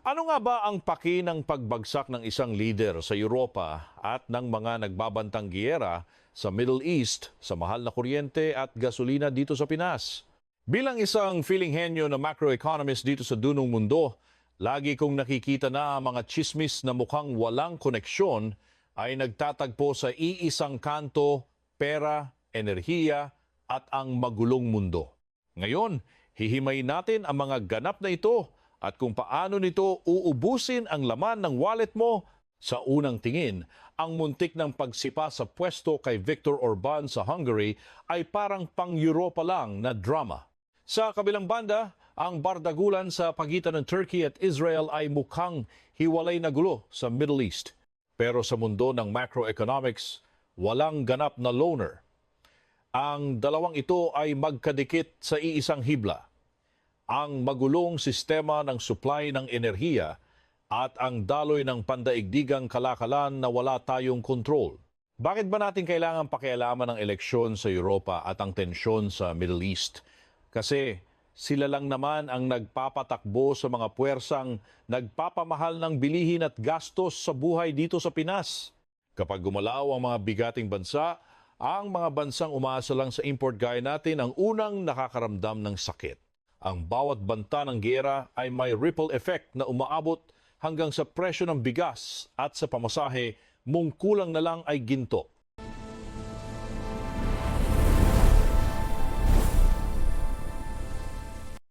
Ano nga ba ang paki ng pagbagsak ng isang leader sa Europa at ng mga nagbabantang giyera sa Middle East sa mahal na kuryente at gasolina dito sa Pinas? Bilang isang filinghenyo na macroeconomist dito sa dunong mundo, lagi kong nakikita na ang mga tsismis na mukhang walang koneksyon ay nagtatagpo sa iisang kanto, pera, enerhiya at ang magulong mundo. Ngayon, hihimayin natin ang mga ganap na ito at kung paano nito uubusin ang laman ng wallet mo. Sa unang tingin, ang muntik ng pagsipa sa pwesto kay Viktor Orban sa Hungary ay parang pang-Europa lang na drama. Sa kabilang banda, ang bardagulan sa pagitan ng Turkey at Israel ay mukhang hiwalay na gulo sa Middle East. Pero sa mundo ng macroeconomics, walang ganap na loner. Ang dalawang ito ay magkadikit sa iisang hibla. Ang magulong sistema ng supply ng enerhiya at ang daloy ng pandaigdigang kalakalan na wala tayong kontrol. Bakit ba natin kailangan pakialaman ng eleksyon sa Europa at ang tensyon sa Middle East? Kasi sila lang naman ang nagpapatakbo sa mga puwersang nagpapamahal ng bilihin at gastos sa buhay dito sa Pinas. Kapag gumalaw ang mga bigating bansa, ang mga bansang umaasa lang sa import gaya natin ang unang nakakaramdam ng sakit. Ang bawat banta ng giyera ay may ripple effect na umaabot hanggang sa presyo ng bigas at sa pamasahe, mong kulang na lang ay ginto.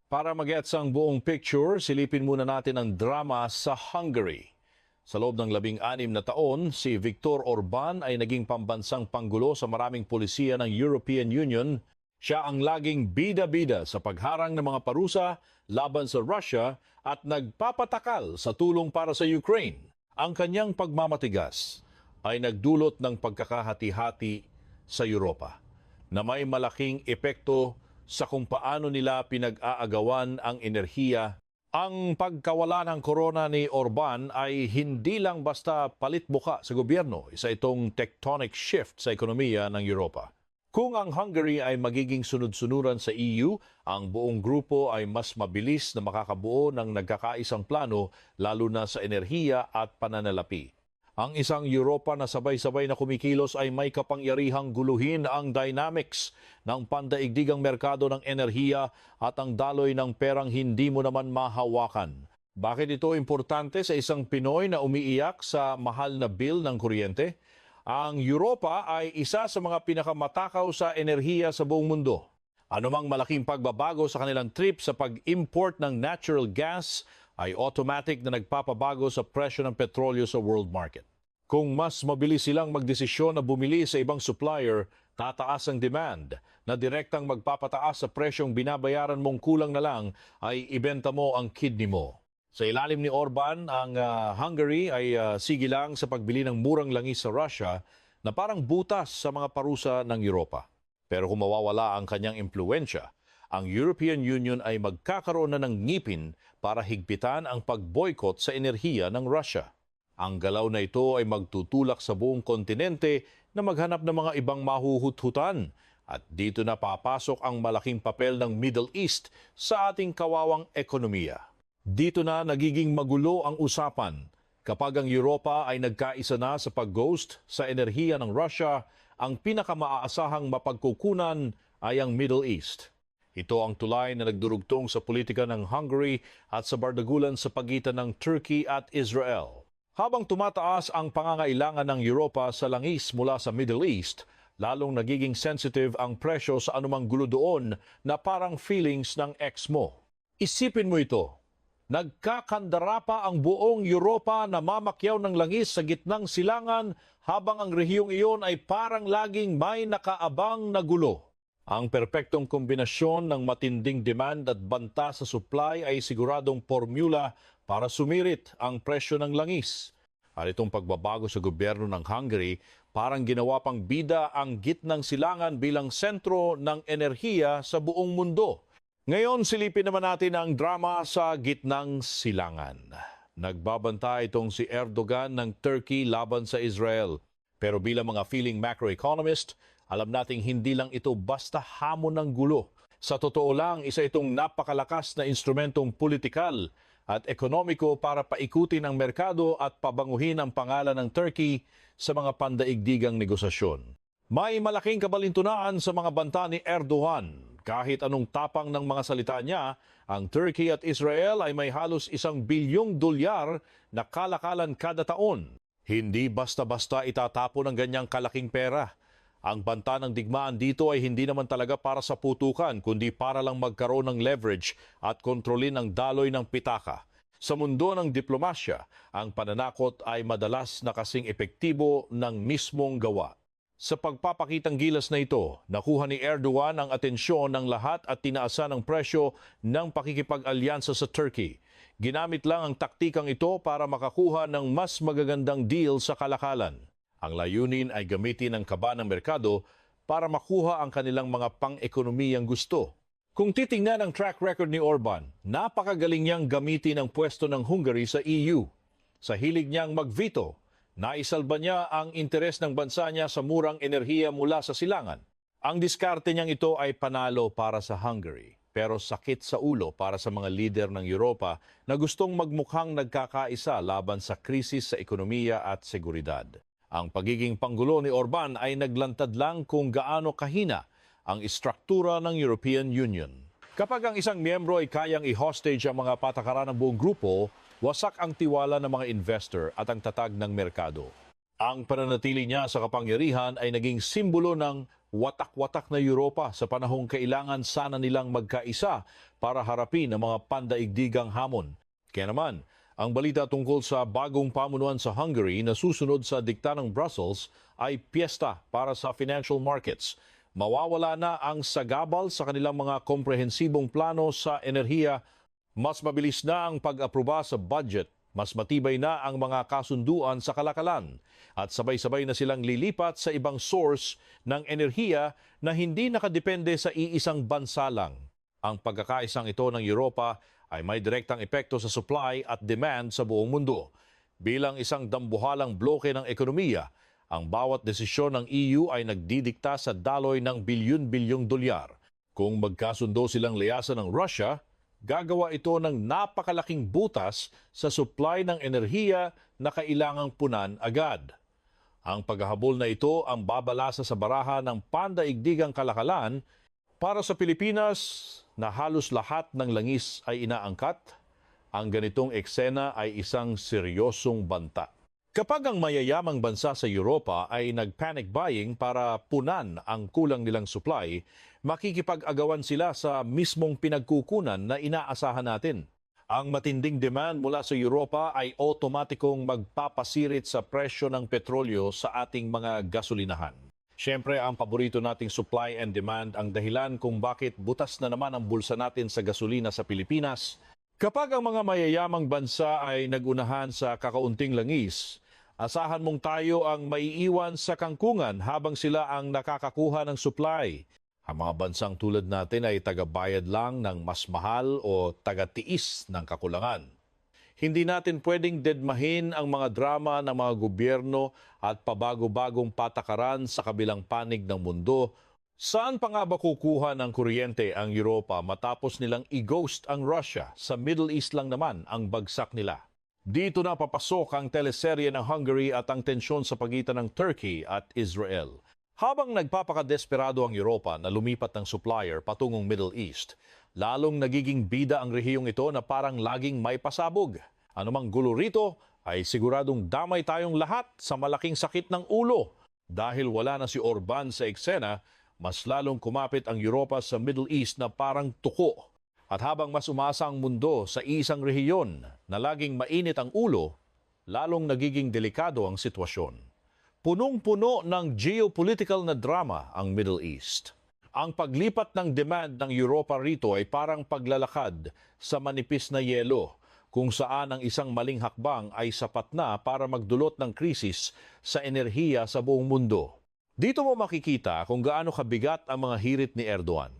Para mag-gets ang buong picture, silipin muna natin ang drama sa Hungary. Sa loob ng 16 na taon, si Viktor Orban ay naging pambansang panggulo sa maraming pulisiya ng European Union. Siya ang laging bida-bida sa pagharang ng mga parusa laban sa Russia at nagpapatakal sa tulong para sa Ukraine. Ang kanyang pagmamatigas ay nagdulot ng pagkakahati-hati sa Europa na may malaking epekto sa kung paano nila pinag-aagawan ang enerhiya. Ang pagkawala ng korona ni Orban ay hindi lang basta palit-buka sa gobyerno, isa itong tectonic shift sa ekonomiya ng Europa. Kung ang Hungary ay magiging sunod-sunuran sa EU, ang buong grupo ay mas mabilis na makakabuo ng nagkakaisang plano lalo na sa enerhiya at pananalapi. Ang isang Europa na sabay-sabay na kumikilos ay may kapangyarihang guluhin ang dynamics ng pandaigdigang merkado ng enerhiya at ang daloy ng perang hindi mo naman mahawakan. Bakit ito importante sa isang Pinoy na umiiyak sa mahal na bill ng kuryente? Ang Europa ay isa sa mga pinakamatakaw sa enerhiya sa buong mundo. Anumang malaking pagbabago sa kanilang trip sa pag-import ng natural gas ay automatic na nagpapabago sa presyo ng petrolyo sa world market. Kung mas mabilis silang magdesisyon na bumili sa ibang supplier, tataas ang demand na direktang magpapataas sa presyong binabayaran mong kulang na lang ay ibenta mo ang kidney mo. Sa ilalim ni Orban, ang Hungary ay sigilang sa pagbili ng murang langis sa Russia na parang butas sa mga parusa ng Europa. Pero kung mawawala ang kanyang impluensya, ang European Union ay magkakaroon na ng ngipin para higpitan ang pag-boycott sa enerhiya ng Russia. Ang galaw na ito ay magtutulak sa buong kontinente na maghanap ng mga ibang mahuhuthutan. At dito na papasok ang malaking papel ng Middle East sa ating kawawang ekonomiya. Dito na nagiging magulo ang usapan. Kapag ang Europa ay nagkaisa na sa pag-ghost sa enerhiya ng Russia, ang pinakamaasahang mapagkukunan ay ang Middle East. Ito ang tulay na nagdurugtong sa politika ng Hungary at sa bardagulan sa pagitan ng Turkey at Israel. Habang tumataas ang pangangailangan ng Europa sa langis mula sa Middle East, lalong nagiging sensitive ang presyo sa anumang gulo doon na parang feelings ng ex mo. Isipin mo ito. Nagkakandara pa ang buong Europa na mamakyaw ng langis sa gitnang silangan habang ang rehiyong iyon ay parang laging may nakaabang na gulo. Ang perpektong kombinasyon ng matinding demand at banta sa supply ay siguradong formula para sumirit ang presyo ng langis. At itong pagbabago sa gobyerno ng Hungary parang ginawa pang bida ang gitnang silangan bilang sentro ng enerhiya sa buong mundo. Ngayon, silipin naman natin ang drama sa gitnang silangan. Nagbabanta itong si Erdogan ng Turkey laban sa Israel. Pero bilang mga feeling macroeconomist, alam nating hindi lang ito basta hamon ng gulo. Sa totoo lang, isa itong napakalakas na instrumentong politikal at ekonomiko para paikutin ang merkado at pabanguhin ang pangalan ng Turkey sa mga pandaigdigang negosasyon. May malaking kabalintunaan sa mga banta ni Erdogan. Kahit anong tapang ng mga salita niya, ang Turkey at Israel ay may halos $1 bilyong na kalakalan kada taon. Hindi basta-basta itatapon ng ganyang kalaking pera. Ang banta ng digmaan dito ay hindi naman talaga para sa putukan, kundi para lang magkaroon ng leverage at kontrolin ang daloy ng pitaka. Sa mundo ng diplomasya, ang pananakot ay madalas na kasing epektibo ng mismong gawa. Sa pagpapakitang gilas na ito, nakuha ni Erdogan ang atensyon ng lahat at tinaasan ang presyo ng pakikipag-alyansa sa Turkey. Ginamit lang ang taktikang ito para makakuha ng mas magagandang deal sa kalakalan. Ang layunin ay gamitin ang kaba ng merkado para makuha ang kanilang mga pang-ekonomiyang gusto. Kung titingnan ang track record ni Orban, napakagaling niyang gamitin ang pwesto ng Hungary sa EU. Sa hilig niyang mag-veto, naisalba niya ang interes ng bansa niya sa murang enerhiya mula sa silangan. Ang diskarte niyang ito ay panalo para sa Hungary, pero sakit sa ulo para sa mga lider ng Europa na gustong magmukhang nagkakaisa laban sa krisis sa ekonomiya at seguridad. Ang pagiging panggulo ni Orban ay naglantad lang kung gaano kahina ang istruktura ng European Union. Kapag ang isang miyembro ay kayang i-hostage ang mga patakaran ng buong grupo, wasak ang tiwala ng mga investor at ang tatag ng merkado. Ang pananatili niya sa kapangyarihan ay naging simbolo ng watak-watak na Europa sa panahong kailangan sana nilang magkaisa para harapin ang mga pandaigdigang hamon. Kaya naman, ang balita tungkol sa bagong pamunuan sa Hungary na susunod sa dikta ng Brussels ay piyesta para sa financial markets. Mawawala na ang sagabal sa kanilang mga komprehensibong plano sa enerhiya. Mas mabilis na ang pag-aproba sa budget, mas matibay na ang mga kasunduan sa kalakalan, at sabay-sabay na silang lilipat sa ibang source ng enerhiya na hindi nakadepende sa iisang bansa lang. Ang pagkakaisang ito ng Europa ay may direktang epekto sa supply at demand sa buong mundo. Bilang isang dambuhalang bloke ng ekonomiya, ang bawat desisyon ng EU ay nagdidikta sa daloy ng bilyon-bilyong dolyar. Kung magkasundo silang layasan ng Russia, gagawa ito ng napakalaking butas sa supply ng enerhiya na kailangang punan agad. Ang paghahabol na ito ang babalasa sa baraha ng pandaigdigang kalakalan. Para sa Pilipinas, na halos lahat ng langis ay inaangkat, ang ganitong eksena ay isang seryosong banta. Kapag ang mayayamang bansa sa Europa ay nag-panic buying para punan ang kulang nilang supply, makikipag-agawan sila sa mismong pinagkukunan na inaasahan natin. Ang matinding demand mula sa Europa ay otomatikong magpapasirit sa presyo ng petrolyo sa ating mga gasolinahan. Siyempre, ang paborito nating supply and demand ang dahilan kung bakit butas na naman ang bulsa natin sa gasolina sa Pilipinas. Kapag ang mga mayayamang bansa ay nagunahan sa kakaunting langis, asahan mong tayo ang maiiwan sa kangkungan habang sila ang nakakakuha ng supply. Ang mga bansang tulad natin ay tagabayad lang ng mas mahal o tagatiis ng kakulangan. Hindi natin pwedeng dedmahin ang mga drama ng mga gobyerno at pabago-bagong patakaran sa kabilang panig ng mundo. Saan pa nga ba kukuha ng kuryente ang Europa matapos nilang i-ghost ang Russia? Sa Middle East lang naman ang bagsak nila. Dito na papasok ang teleserye ng Hungary at ang tensyon sa pagitan ng Turkey at Israel. Habang nagpapakadesperado ang Europa na lumipat ng supplier patungong Middle East, lalong nagiging bida ang rehiyong ito na parang laging may pasabog. Anumang gulo rito ay siguradong damay tayong lahat sa malaking sakit ng ulo. Dahil wala na si Orban sa eksena, mas lalong kumapit ang Europa sa Middle East na parang tuko. At habang mas umasa ang mundo sa isang rehiyon na laging mainit ang ulo, lalong nagiging delikado ang sitwasyon. Punong-puno ng geopolitical na drama ang Middle East. Ang paglipat ng demand ng Europa rito ay parang paglalakad sa manipis na yelo, kung saan ang isang maling hakbang ay sapat na para magdulot ng krisis sa enerhiya sa buong mundo. Dito mo makikita kung gaano kabigat ang mga hirit ni Erdogan.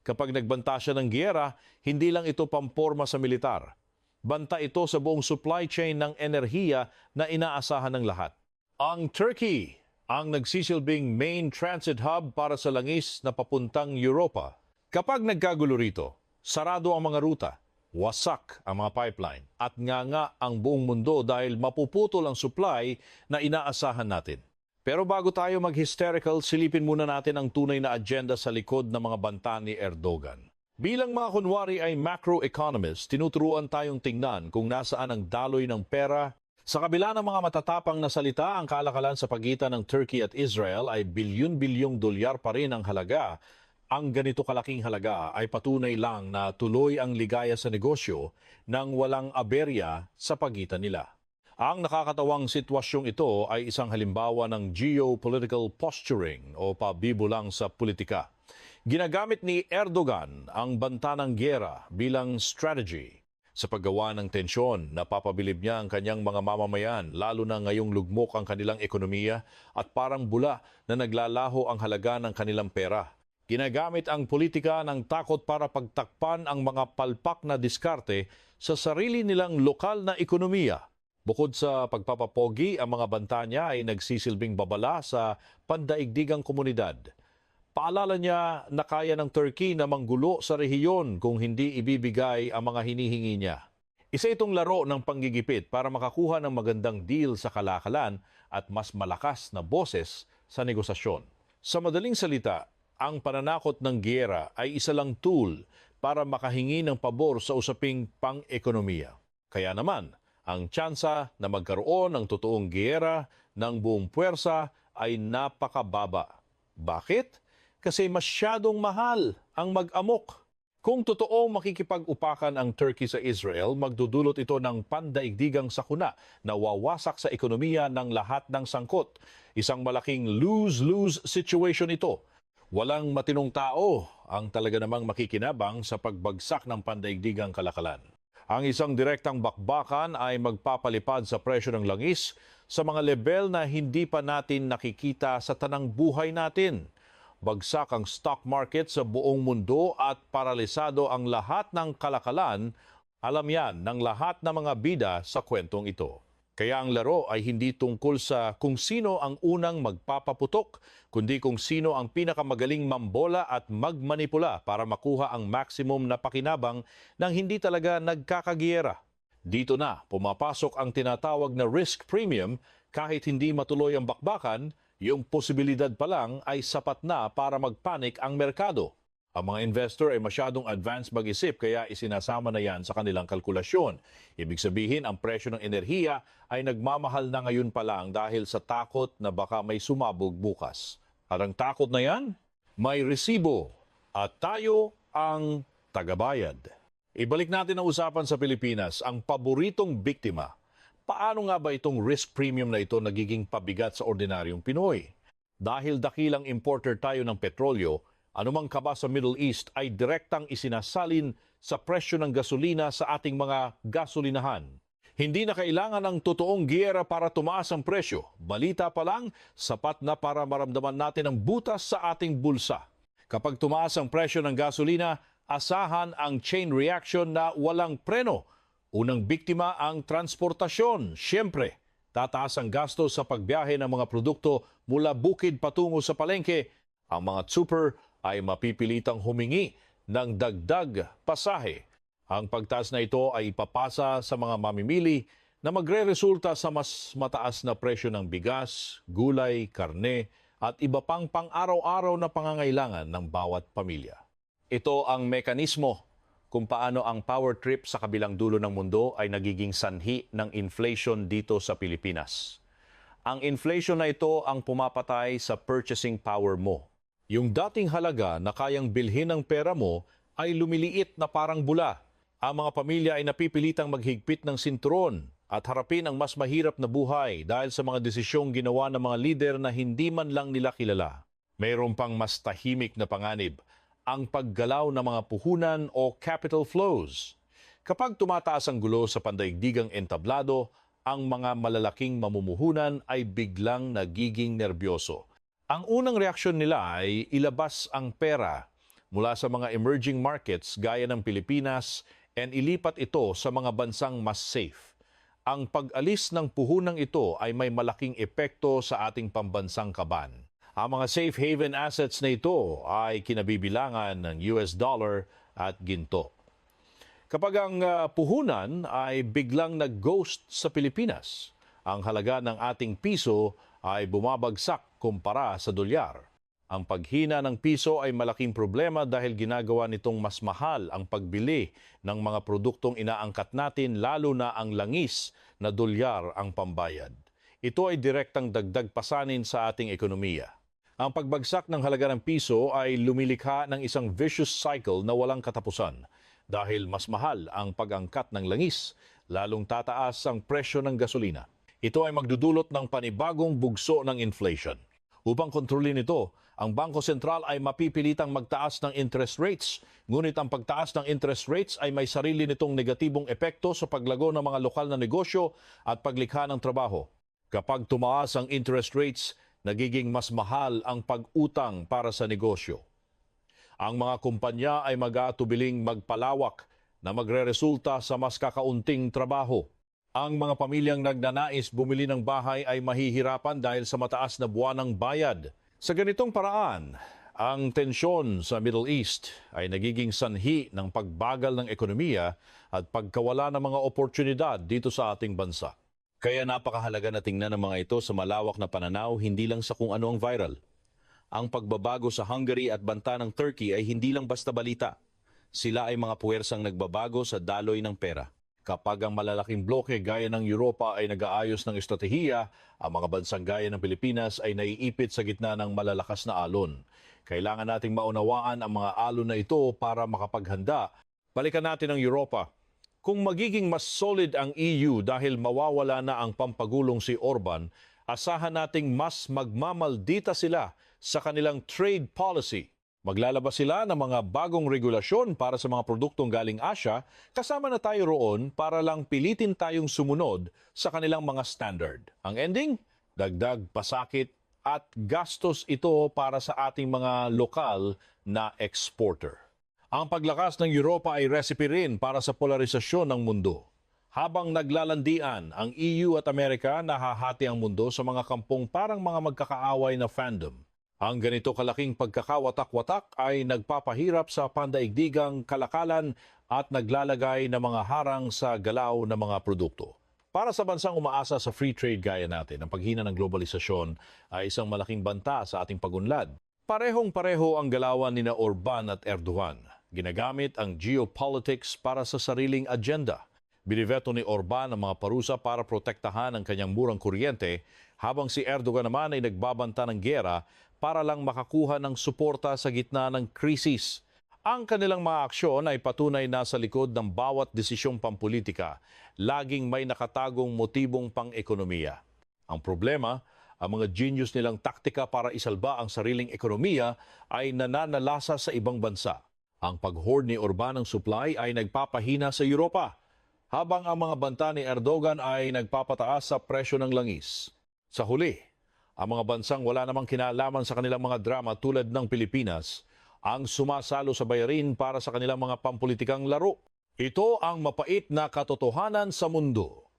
Kapag nagbanta siya ng giyera, hindi lang ito pamporma sa militar. Banta ito sa buong supply chain ng enerhiya na inaasahan ng lahat. Ang Turkey ang nagsisilbing main transit hub para sa langis na papuntang Europa. Kapag nagkagulo rito, sarado ang mga ruta. wasak ang mga pipeline at nga ang buong mundo dahil mapuputol ang supply na inaasahan natin. Pero bago tayo mag-hysterical, silipin muna natin ang tunay na agenda sa likod ng mga banta ni Erdogan. Bilang mga kunwari ay macroeconomist, tinuturuan tayong tingnan kung nasaan ang daloy ng pera. Sa kabila ng mga matatapang na salita, ang kalakalan sa pagitan ng Turkey at Israel ay bilyon-bilyong dolyar pa rin ang halaga. Ang ganito kalaking halaga ay patunay lang na tuloy ang ligaya sa negosyo nang walang aberya sa pagitan nila. Ang nakakatawang sitwasyong ito ay isang halimbawa ng geopolitical posturing o pabibulang sa politika. Ginagamit ni Erdogan ang banta ng giyera bilang strategy sa paggawa ng tensyon. Napapabilib niya ang kanyang mga mamamayan, lalo na ngayong lugmok ang kanilang ekonomiya at parang bula na naglalaho ang halaga ng kanilang pera. Ginagamit ang politika ng takot para pagtakpan ang mga palpak na diskarte sa sarili nilang lokal na ekonomiya. Bukod sa pagpapapogi, ang mga banta niya ay nagsisilbing babala sa pandaigdigang komunidad. Paalala niya na kaya ng Turkey na manggulo sa rehiyon kung hindi ibibigay ang mga hinihingi niya. Isa itong laro ng panggigipit para makakuha ng magandang deal sa kalakalan at mas malakas na boses sa negosasyon. Sa madaling salita, ang pananakot ng giyera ay isa lang tool para makahingi ng pabor sa usaping pang-ekonomiya. Kaya naman, ang tsansa na magkaroon ng totoong giyera ng buong puwersa ay napakababa. Bakit? Kasi masyadong mahal ang mag-amok. Kung totoong makikipag-upakan ang Turkey sa Israel, magdudulot ito ng pandaigdigang sakuna na wawasak sa ekonomiya ng lahat ng sangkot. Isang malaking lose-lose situation ito. Walang matinong tao ang talaga namang makikinabang sa pagbagsak ng pandaigdigang kalakalan. Ang isang direktang bakbakan ay magpapalipad sa presyo ng langis sa mga level na hindi pa natin nakikita sa tanang buhay natin. Bagsak ang stock market sa buong mundo at paralisado ang lahat ng kalakalan. Alam yan ng lahat ng mga bida sa kwentong ito. Kaya ang laro ay hindi tungkol sa kung sino ang unang magpapaputok, kundi kung sino ang pinakamagaling mambola at magmanipula para makuha ang maximum na pakinabang nang hindi talaga nagkakagiyera. Dito na pumapasok ang tinatawag na risk premium. Kahit hindi matuloy ang bakbakan, yung posibilidad pa lang ay sapat na para magpanik ang merkado. Ang mga investor ay masyadong advanced mag-isip kaya isinasama na yan sa kanilang kalkulasyon. Ibig sabihin, ang presyo ng enerhiya ay nagmamahal na ngayon pa lang dahil sa takot na baka may sumabog bukas. At ang takot na yan, may resibo at tayo ang tagabayad. Ibalik natin ang usapan sa Pilipinas, ang paboritong biktima. Paano nga ba itong risk premium na ito nagiging pabigat sa ordinaryong Pinoy? Dahil dakilang importer tayo ng petrolyo, anumang kaba sa Middle East ay direktang isinasalin sa presyo ng gasolina sa ating mga gasolinahan. Hindi na kailangan ng totoong giyera para tumaas ang presyo. Balita pa lang, sapat na para maramdaman natin ang butas sa ating bulsa. Kapag tumaas ang presyo ng gasolina, asahan ang chain reaction na walang preno. Unang biktima ang transportasyon. Siyempre, tataas ang gasto sa pagbiyahe ng mga produkto mula bukid patungo sa palengke. Ang mga super ay mapipilitang humingi ng dagdag pasahe. Ang pagtaas na ito ay ipapasa sa mga mamimili na magre-resulta sa mas mataas na presyo ng bigas, gulay, karne at iba pang pang-araw-araw na pangangailangan ng bawat pamilya. Ito ang mekanismo kung paano ang power trip sa kabilang dulo ng mundo ay nagiging sanhi ng inflation dito sa Pilipinas. Ang inflation na ito ang pumapatay sa purchasing power mo. Yung dating halaga na kayang bilhin ng pera mo ay lumiliit na parang bula. Ang mga pamilya ay napipilitang maghigpit ng sinturon at harapin ang mas mahirap na buhay dahil sa mga desisyong ginawa ng mga lider na hindi man lang nila kilala. Mayroon pang mas tahimik na panganib, ang paggalaw ng mga puhunan o capital flows. Kapag tumataas ang gulo sa pandaigdigang entablado, ang mga malalaking mamumuhunan ay biglang nagiging nerbyoso. Ang unang reaksyon nila ay ilabas ang pera mula sa mga emerging markets gaya ng Pilipinas and ilipat ito sa mga bansang mas safe. Ang pag-alis ng puhunang ito ay may malaking epekto sa ating pambansang kaban. Ang mga safe haven assets na ito ay kinabibilangan ng US dollar at ginto. Kapag ang puhunan ay biglang nag-ghost sa Pilipinas, ang halaga ng ating piso ay bumabagsak kumpara sa dolyar. Ang paghina ng piso ay malaking problema dahil ginagawa nitong mas mahal ang pagbili ng mga produktong inaangkat natin, lalo na ang langis na dolyar ang pambayad. Ito ay direktang dagdag pasanin sa ating ekonomiya. Ang pagbagsak ng halaga ng piso ay lumilikha ng isang vicious cycle na walang katapusan. Dahil mas mahal ang pag-angkat ng langis, lalong tataas ang presyo ng gasolina. Ito ay magdudulot ng panibagong bugso ng inflation. Upang kontrolin ito, ang Bangko Sentral ay mapipilitang magtaas ng interest rates. Ngunit ang pagtaas ng interest rates ay may sarili nitong negatibong epekto sa paglago ng mga lokal na negosyo at paglikha ng trabaho. Kapag tumaas ang interest rates, nagiging mas mahal ang pag-utang para sa negosyo. Ang mga kumpanya ay mag-aatubiling magpalawak na magreresulta sa mas kakaunting trabaho. Ang mga pamilyang nagnanais bumili ng bahay ay mahihirapan dahil sa mataas na buwanang bayad. Sa ganitong paraan, ang tensyon sa Middle East ay nagiging sanhi ng pagbagal ng ekonomiya at pagkawala ng mga oportunidad dito sa ating bansa. Kaya napakahalaga na tingnan ang mga ito sa malawak na pananaw, hindi lang sa kung ano ang viral. Ang pagbabago sa Hungary at banta ng Turkey ay hindi lang basta balita. Sila ay mga puwersang nagbabago sa daloy ng pera. Kapag ang malalaking bloke gaya ng Europa ay nag-aayos ng estratehiya, ang mga bansang gaya ng Pilipinas ay naiipit sa gitna ng malalakas na alon. Kailangan nating maunawaan ang mga alon na ito para makapaghanda. Balikan natin ang Europa. Kung magiging mas solid ang EU dahil mawawala na ang pampagulong si Orban, asahan nating mas magmamaldita sila sa kanilang trade policy. Maglalabas sila ng mga bagong regulasyon para sa mga produktong galing Asia, kasama na tayo roon para lang pilitin tayong sumunod sa kanilang mga standard. Ang ending, dagdag pasakit at gastos ito para sa ating mga lokal na exporter. Ang paglakas ng Europa ay recipe rin para sa polarisasyon ng mundo. Habang naglalandian ang EU at Amerika, nahahati ang mundo sa mga kampong parang mga magkakaaway na fandom. Ang ganito kalaking pagkakawatak-watak ay nagpapahirap sa pandaigdigang kalakalan at naglalagay ng mga harang sa galaw ng mga produkto. Para sa bansang umaasa sa free trade gaya natin, ang paghina ng globalisasyon ay isang malaking banta sa ating pagunlad. Parehong-pareho ang galawan ni Orban at Erdogan. Ginagamit ang geopolitics para sa sariling agenda. Biniveto ni Orban ang mga parusa para protektahan ang kanyang murang kuryente, habang si Erdogan naman ay nagbabanta ng giyera para lang makakuha ng suporta sa gitna ng krisis. Ang kanilang mga aksyon ay patunay na sa likod ng bawat desisyong pampolitika, laging may nakatagong motibong pang-ekonomiya. Ang problema, ang mga genius nilang taktika para isalba ang sariling ekonomiya ay nananalasa sa ibang bansa. Ang pag-hoard ni Orban ng supply ay nagpapahina sa Europa, habang ang mga banta ni Erdogan ay nagpapataas sa presyo ng langis. Sa huli, ang mga bansang wala namang kinalaman sa kanilang mga drama tulad ng Pilipinas ang sumasalo sa bayarin para sa kanilang mga pampulitikang laro. Ito ang mapait na katotohanan sa mundo.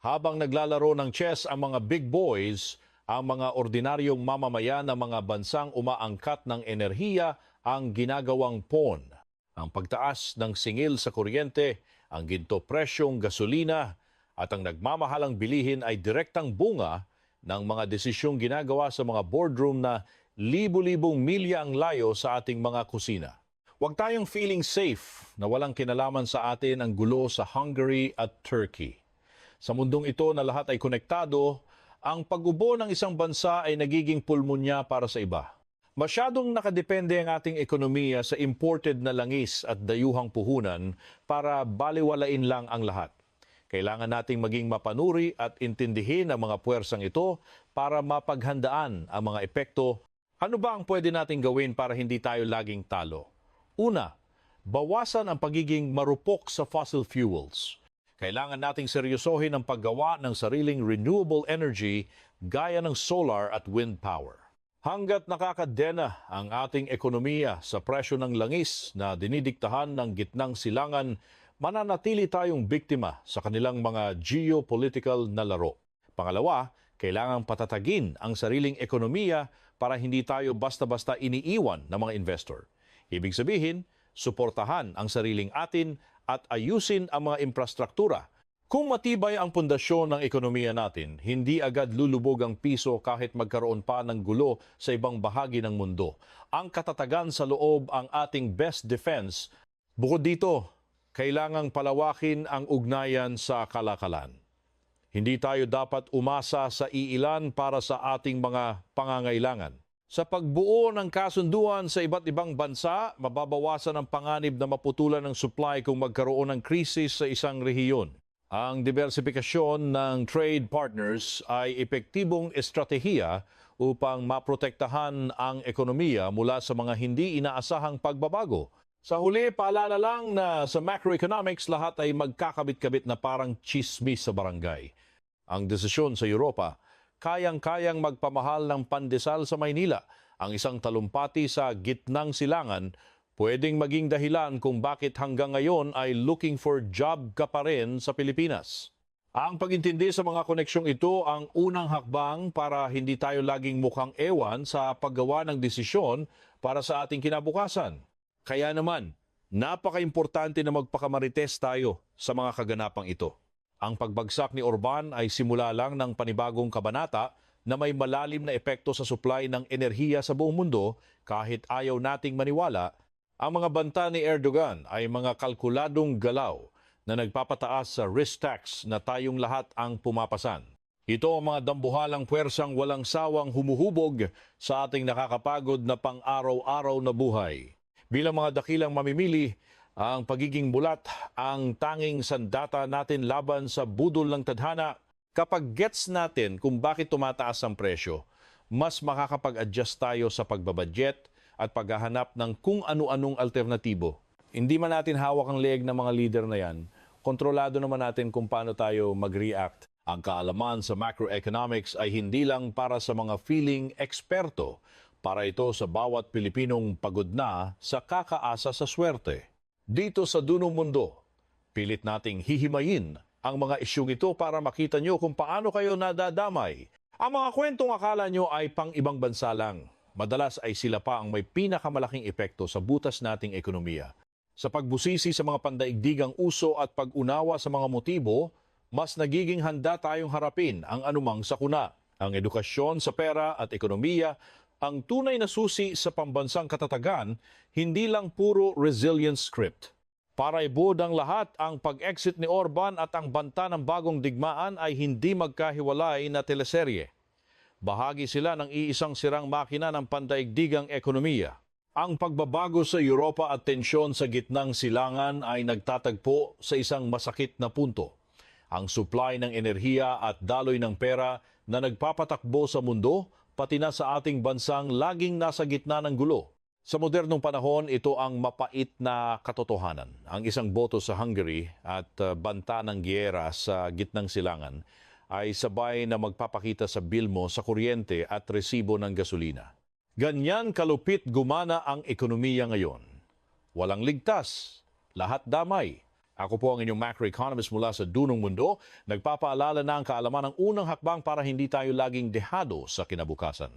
Habang naglalaro ng chess ang mga big boys, ang mga ordinaryong mamamayan ng mga bansang umaangkat ng enerhiya ang ginagawang pawn. Ang pagtaas ng singil sa kuryente, ang ginto presyong gasolina at ang nagmamahalang bilihin ay direktang bunga ng mga desisyong ginagawa sa mga boardroom na libu-libong milya ang layo sa ating mga kusina. Huwag tayong feeling safe na walang kinalaman sa atin ang gulo sa Hungary at Turkey. Sa mundong ito na lahat ay konektado, ang pag-ubo ng isang bansa ay nagiging pulmonya para sa iba. Masyadong nakadepende ang ating ekonomiya sa imported na langis at dayuhang puhunan para baliwalain lang ang lahat. Kailangan nating maging mapanuri at intindihin ang mga puwersang ito para mapaghandaan ang mga epekto. Ano ba ang pwede nating gawin para hindi tayo laging talo? Una, bawasan ang pagiging marupok sa fossil fuels. Kailangan nating seryosohin ang paggawa ng sariling renewable energy gaya ng solar at wind power. Hanggat nakakadena ang ating ekonomiya sa presyo ng langis na dinidiktahan ng gitnang silangan, mananatili tayong biktima sa kanilang mga geopolitical na laro. Pangalawa, kailangang patatagin ang sariling ekonomiya para hindi tayo basta-basta iniiwan ng mga investor. Ibig sabihin, suportahan ang sariling atin at ayusin ang mga infrastruktura. Kung matibay ang pundasyon ng ekonomiya natin, hindi agad lulubog ang piso kahit magkaroon pa ng gulo sa ibang bahagi ng mundo. Ang katatagan sa loob ang ating best defense. Bukod dito, kailangang palawakin ang ugnayan sa kalakalan. Hindi tayo dapat umasa sa iilan para sa ating mga pangangailangan. Sa pagbuo ng kasunduan sa iba't ibang bansa, mababawasan ang panganib na maputulan ng supply kung magkaroon ng krisis sa isang rehiyon. Ang diversifikasyon ng trade partners ay epektibong estratehiya upang maprotektahan ang ekonomiya mula sa mga hindi inaasahang pagbabago. Sa huli, paalala lang na sa macroeconomics, lahat ay magkakabit-kabit na parang chismis sa barangay. Ang desisyon sa Europa, kayang-kayang magpamahal ng pandesal sa Maynila. Ang isang talumpati sa gitnang silangan, pwedeng maging dahilan kung bakit hanggang ngayon ay looking for job ka pa rin sa Pilipinas. Ang pagintindi sa mga koneksyong ito ang unang hakbang para hindi tayo laging mukhang ewan sa paggawa ng desisyon para sa ating kinabukasan. Kaya naman, napaka-importante na magpakamarites tayo sa mga kaganapang ito. Ang pagbagsak ni Orban ay simula lang ng panibagong kabanata na may malalim na epekto sa supply ng enerhiya sa buong mundo kahit ayaw nating maniwala. Ang mga banta ni Erdogan ay mga kalkuladong galaw na nagpapataas sa risk tax na tayong lahat ang pumapasan. Ito ang mga dambuhalang puwersang walang sawang humuhubog sa ating nakakapagod na pang-araw-araw na buhay. Bilang mga dakilang mamimili, ang pagiging bulat ang tanging sandata natin laban sa budol ng tadhana. Kapag gets natin kung bakit tumataas ang presyo, mas makakapag-adjust tayo sa pagbabudget at paghahanap ng kung ano-anong alternatibo. Hindi man natin hawak ang leeg ng mga leader na yan, kontrolado naman natin kung paano tayo mag-react. Ang kaalaman sa macroeconomics ay hindi lang para sa mga feeling eksperto, para ito sa bawat Pilipinong pagod na sa kakaasa sa swerte. Dito sa Dunong Mundo, pilit nating hihimayin ang mga isyung ito para makita nyo kung paano kayo nadadamay. Ang mga kwentong akala nyo ay pang ibang bansa lang. Madalas ay sila pa ang may pinakamalaking epekto sa butas nating ekonomiya. Sa pagbusisi sa mga pandaigdigang uso at pag-unawa sa mga motibo, mas nagiging handa tayong harapin ang anumang sakuna. Ang edukasyon sa pera at ekonomiya, ang tunay na susi sa pambansang katatagan, hindi lang puro resilience script. Para ibud ang lahat, ang pag-exit ni Orban at ang banta ng bagong digmaan ay hindi magkahiwalay na teleserye. Bahagi sila ng iisang sirang makina ng pandaigdigang ekonomiya. Ang pagbabago sa Europa at tensyon sa gitnang silangan ay nagtatagpo sa isang masakit na punto. Ang supply ng enerhiya at daloy ng pera na nagpapatakbo sa mundo, pati na sa ating bansang laging nasa gitna ng gulo. Sa modernong panahon, ito ang mapait na katotohanan. Ang isang boto sa Hungary at banta ng giyera sa gitnang silangan ay sabay na magpapakita sa bill mo sa kuryente at resibo ng gasolina. Ganyan kalupit gumana ang ekonomiya ngayon. Walang ligtas, lahat damay. Ako po ang inyong macroeconomist mula sa Dunong Mundo, nagpapaalala na ang kaalaman ng unang hakbang para hindi tayo laging dehado sa kinabukasan.